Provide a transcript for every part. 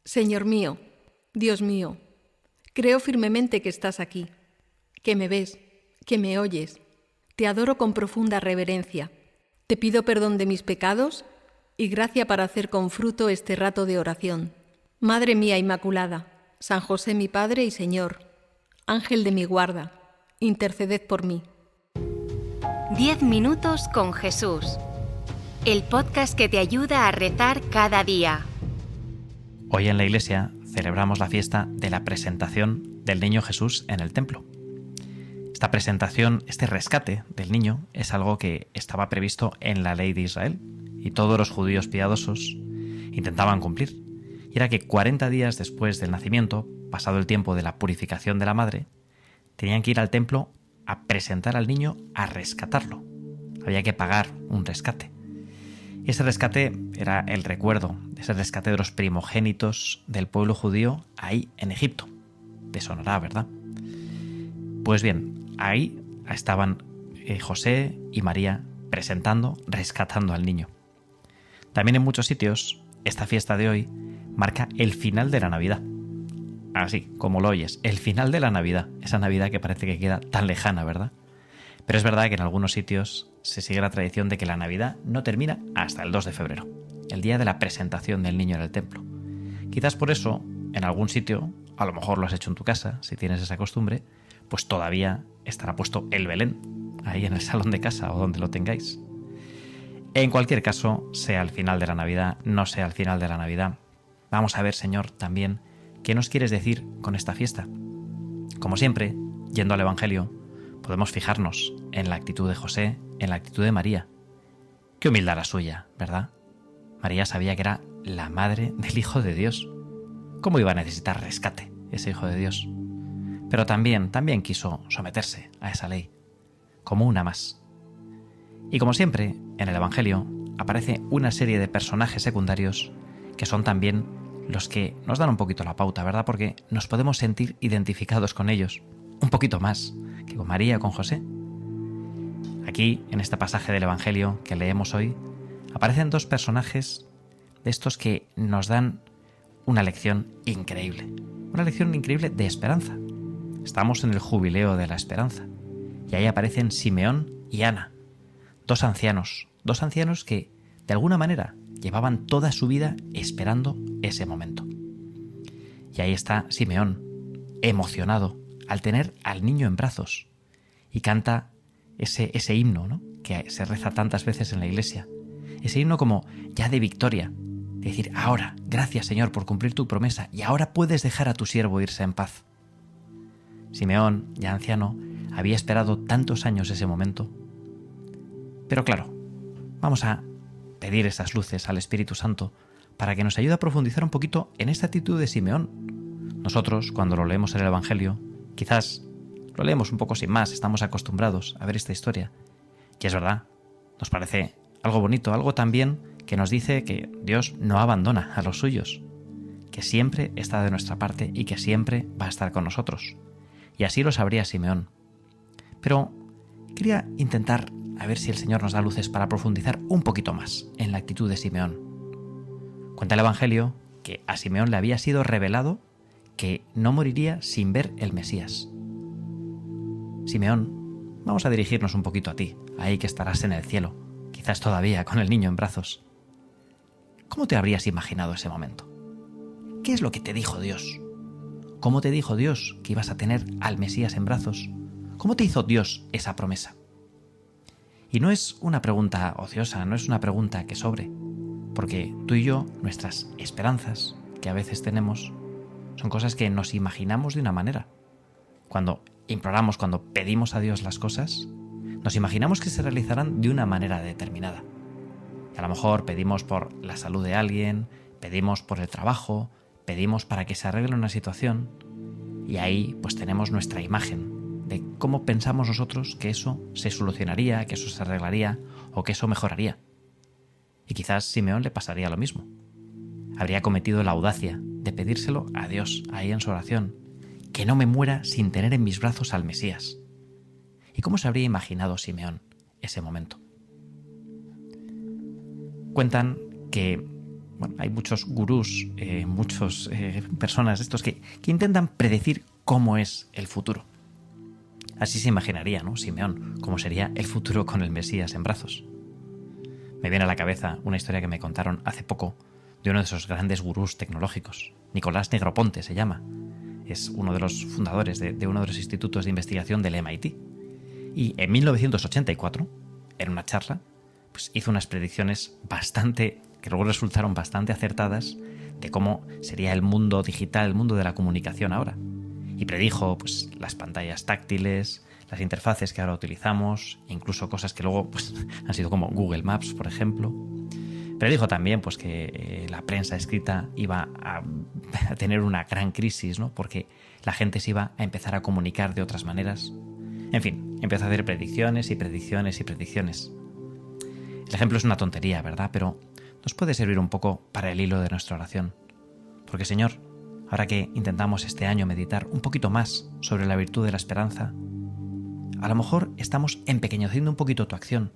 Señor mío, Dios mío, creo firmemente que estás aquí, que me ves, que me oyes. Te adoro con profunda reverencia. Te pido perdón de mis pecados y gracia para hacer con fruto este rato de oración. Madre mía Inmaculada, San José mi Padre y Señor, Ángel de mi guarda, interceded por mí. 10 minutos con Jesús. El podcast que te ayuda a rezar cada día. Hoy en la iglesia celebramos la fiesta de la presentación del niño Jesús en el templo. Esta presentación, este rescate del niño, es algo que estaba previsto en la ley de Israel y todos los judíos piadosos intentaban cumplir. Y era que 40 días después del nacimiento, pasado el tiempo de la purificación de la madre, tenían que ir al templo a presentar al niño, a rescatarlo. Había que pagar un rescate. Y ese rescate era el recuerdo de ese rescate de los primogénitos del pueblo judío ahí en Egipto. Te sonará, ¿verdad? Pues bien, ahí estaban José y María presentando, rescatando al niño. También en muchos sitios, esta fiesta de hoy marca el final de la Navidad. Así, como lo oyes, el final de la Navidad. Esa Navidad que parece que queda tan lejana, ¿verdad? Pero es verdad que en algunos sitios se sigue la tradición de que la Navidad no termina hasta el 2 de febrero, el día de la presentación del niño en el templo. Quizás por eso, en algún sitio, a lo mejor lo has hecho en tu casa, si tienes esa costumbre, pues todavía estará puesto el Belén, ahí en el salón de casa o donde lo tengáis. En cualquier caso, sea el final de la Navidad, no sea el final de la Navidad, vamos a ver, Señor, también, ¿qué nos quieres decir con esta fiesta? Como siempre, yendo al Evangelio, podemos fijarnos en la actitud de José, en la actitud de María. Qué humildad la suya, ¿verdad? María sabía que era la madre del Hijo de Dios. ¿Cómo iba a necesitar rescate ese Hijo de Dios? Pero también quiso someterse a esa ley, como una más. Y como siempre, en el Evangelio aparece una serie de personajes secundarios que son también los que nos dan un poquito la pauta, ¿verdad? Porque nos podemos sentir identificados con ellos, un poquito más que con María o con José. Aquí, en este pasaje del Evangelio que leemos hoy, aparecen dos personajes de estos que nos dan una lección increíble de esperanza. Estamos en el jubileo de la esperanza y ahí aparecen Simeón y Ana, dos ancianos que de alguna manera llevaban toda su vida esperando ese momento. Y ahí está Simeón, emocionado al tener al niño en brazos y canta ese himno, ¿no?, que se reza tantas veces en la iglesia. Ese himno como ya de victoria, de decir, ahora, gracias Señor por cumplir tu promesa y ahora puedes dejar a tu siervo irse en paz. Simeón, ya anciano, había esperado tantos años ese momento. Pero claro, vamos a pedir esas luces al Espíritu Santo para que nos ayude a profundizar un poquito en esta actitud de Simeón. Nosotros, cuando lo leemos en el Evangelio, quizás lo leemos un poco sin más, estamos acostumbrados a ver esta historia. Y es verdad, nos parece algo bonito, algo también que nos dice que Dios no abandona a los suyos, que siempre está de nuestra parte y que siempre va a estar con nosotros. Y así lo sabría Simeón. Pero quería intentar a ver si el Señor nos da luces para profundizar un poquito más en la actitud de Simeón. Cuenta el Evangelio que a Simeón le había sido revelado que no moriría sin ver el Mesías. Simeón, vamos a dirigirnos un poquito a ti, ahí que estarás en el cielo, quizás todavía con el niño en brazos. ¿Cómo te habrías imaginado ese momento? ¿Qué es lo que te dijo Dios? ¿Cómo te dijo Dios que ibas a tener al Mesías en brazos? ¿Cómo te hizo Dios esa promesa? Y no es una pregunta ociosa, no es una pregunta que sobre, porque tú y yo, nuestras esperanzas que a veces tenemos, son cosas que nos imaginamos de una manera. Cuando imploramos, cuando pedimos a Dios las cosas, nos imaginamos que se realizarán de una manera determinada. Y a lo mejor pedimos por la salud de alguien, pedimos por el trabajo, pedimos para que se arregle una situación, y ahí pues tenemos nuestra imagen de cómo pensamos nosotros que eso se solucionaría, que eso se arreglaría o que eso mejoraría. Y quizás a Simeón le pasaría lo mismo. Habría cometido la audacia de pedírselo a Dios ahí en su oración, que no me muera sin tener en mis brazos al Mesías. ¿Y cómo se habría imaginado Simeón ese momento? Cuentan que hay muchos gurús, muchas personas estos que intentan predecir cómo es el futuro. Así se imaginaría, ¿no?, Simeón, cómo sería el futuro con el Mesías en brazos. Me viene a la cabeza una historia que me contaron hace poco de uno de esos grandes gurús tecnológicos. Nicolás Negroponte se llama. Es uno de los fundadores de uno de los institutos de investigación del MIT. Y en 1984, en una charla, pues hizo unas predicciones que luego resultaron bastante acertadas de cómo sería el mundo digital, el mundo de la comunicación ahora. Y predijo pues las pantallas táctiles, las interfaces que ahora utilizamos, incluso cosas que luego pues han sido como Google Maps, por ejemplo. Predijo también pues que la prensa escrita iba a tener una gran crisis, ¿no?, porque la gente se iba a empezar a comunicar de otras maneras. En fin, empezó a hacer predicciones y predicciones y predicciones. El ejemplo es una tontería, ¿verdad? Pero nos puede servir un poco para el hilo de nuestra oración. Porque, Señor, ahora que intentamos este año meditar un poquito más sobre la virtud de la esperanza, a lo mejor estamos empequeñeciendo un poquito tu acción,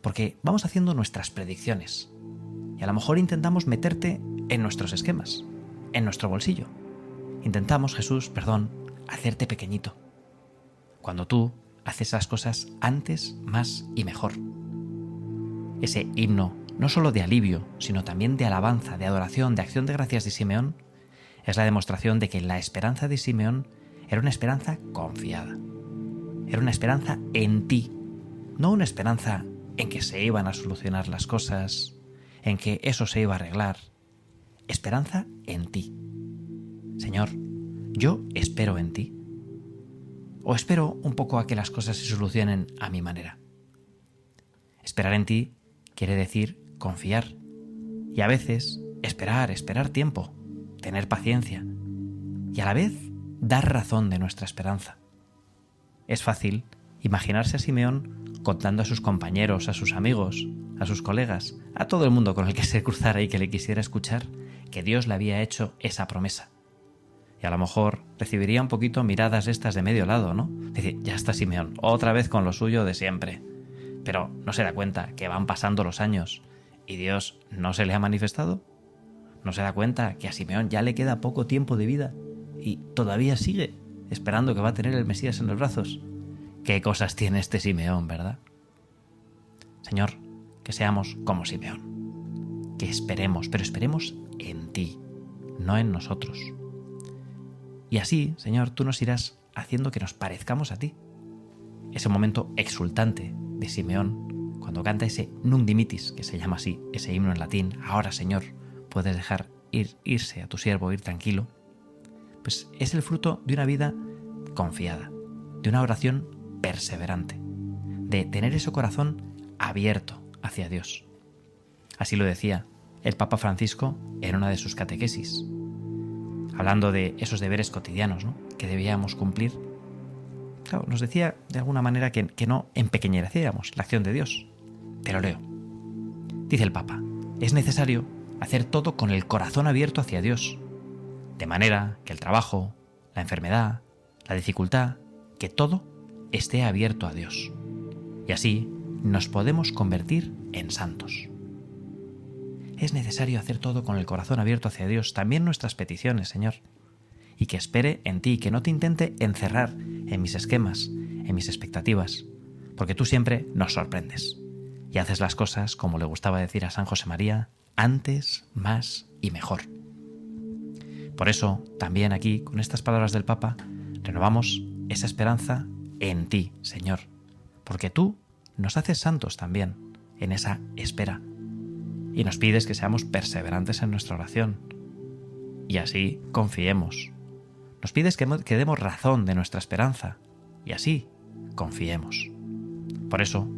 porque vamos haciendo nuestras predicciones. Y a lo mejor intentamos meterte en nuestros esquemas, en nuestro bolsillo. Intentamos, Jesús, hacerte pequeñito. Cuando tú haces esas cosas antes, más y mejor. Ese himno, no solo de alivio, sino también de alabanza, de adoración, de acción de gracias de Simeón, es la demostración de que la esperanza de Simeón era una esperanza confiada. Era una esperanza en ti, no una esperanza en que se iban a solucionar las cosas, en que eso se iba a arreglar. Esperanza en ti. Señor, yo espero en ti. O espero un poco a que las cosas se solucionen a mi manera. Esperar en ti quiere decir confiar. Y a veces esperar tiempo, tener paciencia. Y a la vez dar razón de nuestra esperanza. Es fácil imaginarse a Simeón contando a sus compañeros, a sus amigos, a sus colegas, a todo el mundo con el que se cruzara y que le quisiera escuchar, que Dios le había hecho esa promesa. Y a lo mejor recibiría un poquito miradas estas de medio lado, ¿no? Dice, ya está Simeón, otra vez con lo suyo de siempre. Pero no se da cuenta que van pasando los años y Dios no se le ha manifestado. No se da cuenta que a Simeón ya le queda poco tiempo de vida y todavía sigue esperando que va a tener el Mesías en los brazos. Qué cosas tiene este Simeón, ¿verdad? Señor, que seamos como Simeón. Que esperemos, pero esperemos en ti, no en nosotros. Y así, Señor, tú nos irás haciendo que nos parezcamos a ti. Ese momento exultante de Simeón, cuando canta ese Nunc Dimittis, que se llama así, ese himno en latín, ahora, Señor, puedes dejar irse a tu siervo, ir tranquilo, pues es el fruto de una vida confiada, de una oración perseverante, de tener ese corazón abierto hacia Dios. Así lo decía el Papa Francisco en una de sus catequesis, hablando de esos deberes cotidianos, ¿no?, que debíamos cumplir. Claro, nos decía de alguna manera que no empequeñeciéramos la acción de Dios. Te lo leo. Dice el Papa, es necesario hacer todo con el corazón abierto hacia Dios, de manera que el trabajo, la enfermedad, la dificultad, que todo esté abierto a Dios. Y así nos podemos convertir en santos. Es necesario hacer todo con el corazón abierto hacia Dios, también nuestras peticiones, Señor, y que espere en ti, que no te intente encerrar en mis esquemas, en mis expectativas, porque tú siempre nos sorprendes y haces las cosas, como le gustaba decir a San José María, antes, más y mejor. Por eso, también aquí, con estas palabras del Papa, renovamos esa esperanza en ti, Señor, porque tú nos haces santos también en esa espera y nos pides que seamos perseverantes en nuestra oración y así confiemos. Nos pides que demos razón de nuestra esperanza y así confiemos. Por eso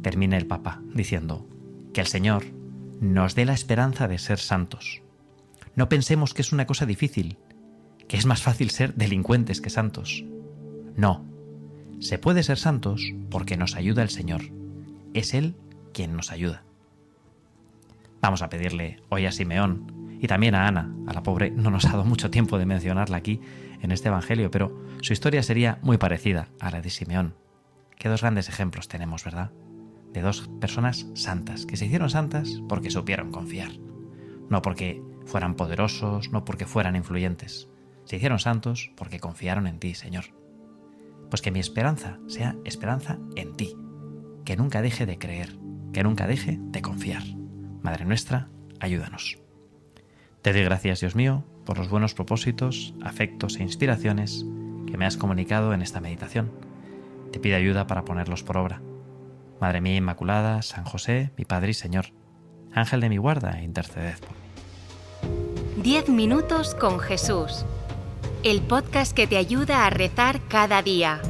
termina el Papa diciendo que el Señor nos dé la esperanza de ser santos. No pensemos que es una cosa difícil, que es más fácil ser delincuentes que santos. No, se puede ser santos porque nos ayuda el Señor. Es Él quien nos ayuda. Vamos a pedirle hoy a Simeón y también a Ana, a la pobre no nos ha dado mucho tiempo de mencionarla aquí en este Evangelio, pero su historia sería muy parecida a la de Simeón. Qué dos grandes ejemplos tenemos, ¿verdad? De dos personas santas, que se hicieron santas porque supieron confiar, no porque fueran poderosos, no porque fueran influyentes. Se hicieron santos porque confiaron en ti, Señor. Pues que mi esperanza sea esperanza en ti, que nunca deje de creer, que nunca deje de confiar. Madre nuestra, ayúdanos. Te doy gracias, Dios mío, por los buenos propósitos, afectos e inspiraciones que me has comunicado en esta meditación. Te pido ayuda para ponerlos por obra. Madre mía Inmaculada, San José, mi Padre y Señor, Ángel de mi guarda, interceded por mí. 10 minutos con Jesús. El podcast que te ayuda a rezar cada día.